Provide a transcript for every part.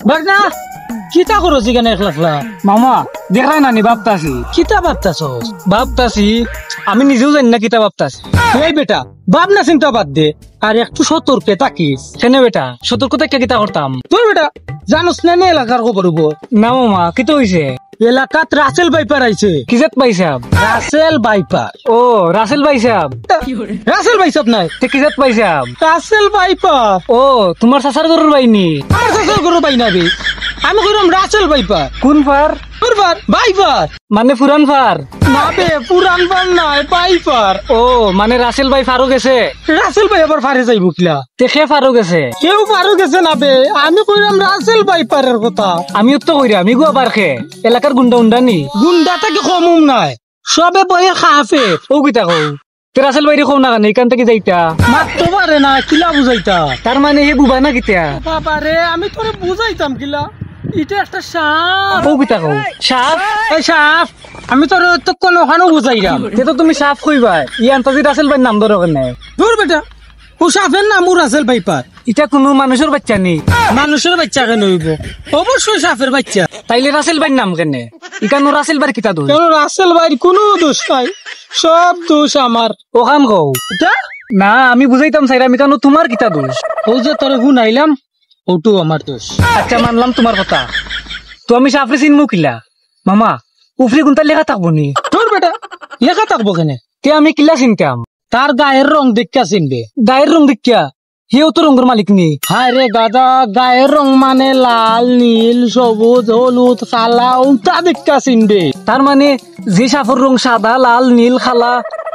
বাগনা কিতা করো সেখানে একলা একলা? মামা দেখাই নানি ভাবতাছি। কিতা ভাবতাছ? ভাবতাছি আমি নিজেও জানি না কিতা ভাবতাছি। এই বেটা ভাবনা চিন্তা বাদ দে আর একটু সতর্কে থাকিস। কেন বেটা সতর্কতা কিতা করতাম? তোর বেটা জানোস না নে এলাকার খবর হবো? না মামা কিতা হইছে? এলাকাত রাসেল বাইপার আইছে। কিজাত পাইছাব? রাসেল বাইপার। ও রাসেল পাইছাব? রাসেল বাইসাব নাই, কিজাত পাইছাব? রাসেল বাইপার। ও তোমার চাচার গরুর বাইনি? আমার চাচার গরু বাই নাবি, আমি কইলাম রাসেল বাইপার। কোন ফার? পুরবার বাইপার মানে পুরান ফার? না বে, পুরান পার নাই, বাইপার। ও মানে রাসেল ভাই ফারো গেছে? রাসেল ভাই আবার ফারে যাইব কিলা? দেখে ফারো গেছে? কেউ ফারো গেছে না বে, আমি কইলাম রাসেল বাইপারের কথা। আমিও তো কইরা আমি গুয়া বার খে এলাকার গুন্ডা উন্ডানি গুন্ডা থেকে কমুম নাই, সবে বয়ে খাফে। ও কিতা কও? তে রাসেল ভাই কও না কেন এখান থেকে যাইতা? মারতে পারে না, কিলা বুঝাইতা? তার মানে হে বুবা না কিতা? বাবারে আমি তোরে বুঝাইতাম কিলা, এটা একটা সাপ। ও কিতা কও? সাপ? এই সাপ আমি তোর তো কোন ওখানে বুঝাইলাম। তে তো তুমি সাপ কইবা, ইয়ান তাজি রাসেল ভাই নাম ধরো কেন? দূর বেটা, ও সাপের নাম ও রাসেল বাইপার। এটা কোনো মানুষের বাচ্চা নেই। মানুষের বাচ্চা কেন হইব? অবশ্যই সাপের বাচ্চা। তাইলে রাসেল ভাই নাম কেন? ইকানো রাসেল ভাই কিতা দোষ? কেন রাসেল ভাইয়ের কোনো দোষ নাই, সব দোষ আমার। ওখান কও এটা না আমি বুঝাইতাম চাইরা আমি কেন তোমার কিতা দোষ? ও যে তোরে শুনাইলাম ওটু আমার দোষ। আচ্ছা মানলাম তোমার কথা, তো আমি সাফরে চিনমু কিলা? মামা উফরি কোনটা লেখা থাকবো নি? তোর বেটা লেখা থাকবো কেন? তে আমি কিলা চিনতাম? তার গায়ের রং দেখা চিনবে। গায়ের রং দেখিয়া? হেও তো রঙের মালিক নি। হায় রে গাদা, গায়ের রং মানে লাল, নীল, সবুজ, হলুদ, কালা, ওটা দেখা চিনবে। তার মানে যে সাফর রং সাদা লাল নীল খালা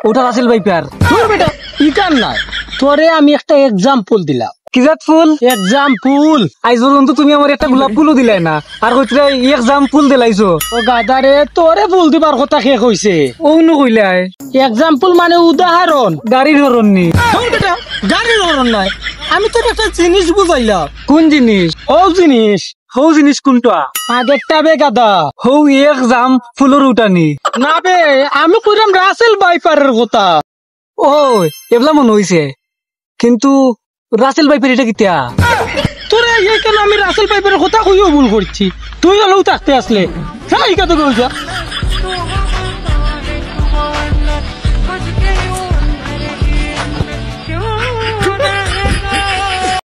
ওটা রাসেল ভাইপার। তোর বেটা ইকার নাই, তোরে আমি একটা এক্সাম্পল দিলাম। কিজাত ফুল? এক্সাম্পল। আইজ পর্যন্ত তুমি আমার একটা গোলাপ ফুলও দিলাই না, আর কইতে এক্সাম্পল দিলাইছো। ও গাদারে তোরে ফুল দিবার কথা শেষ হইছে। ও নু কইলাই এক্সাম্পল মানে উদাহরণ। গাড়ির হরণ নি। তোর বেটা গাড়ির হরণ নাই, আমি তোর একটা জিনিস বুঝাইলাম। কোন জিনিস? ও জিনিস হৌ জিনিস কোনটা? আগেরটা বে গাদা। হৌ এক্সাম ফুলের উঠানি না বে, আমি কইলাম রাসেল বাইপারের কথা। ও এবলা মনে হইছে, কিন্তু রাসেল ভাইপার এটা কিতা? তোরে এই কেন আমি রাসেল বাইপারের কথা কইও ভুল করছি, তুই হলেও থাকতে আসলে। হ্যাঁ, এই কথা কইছা।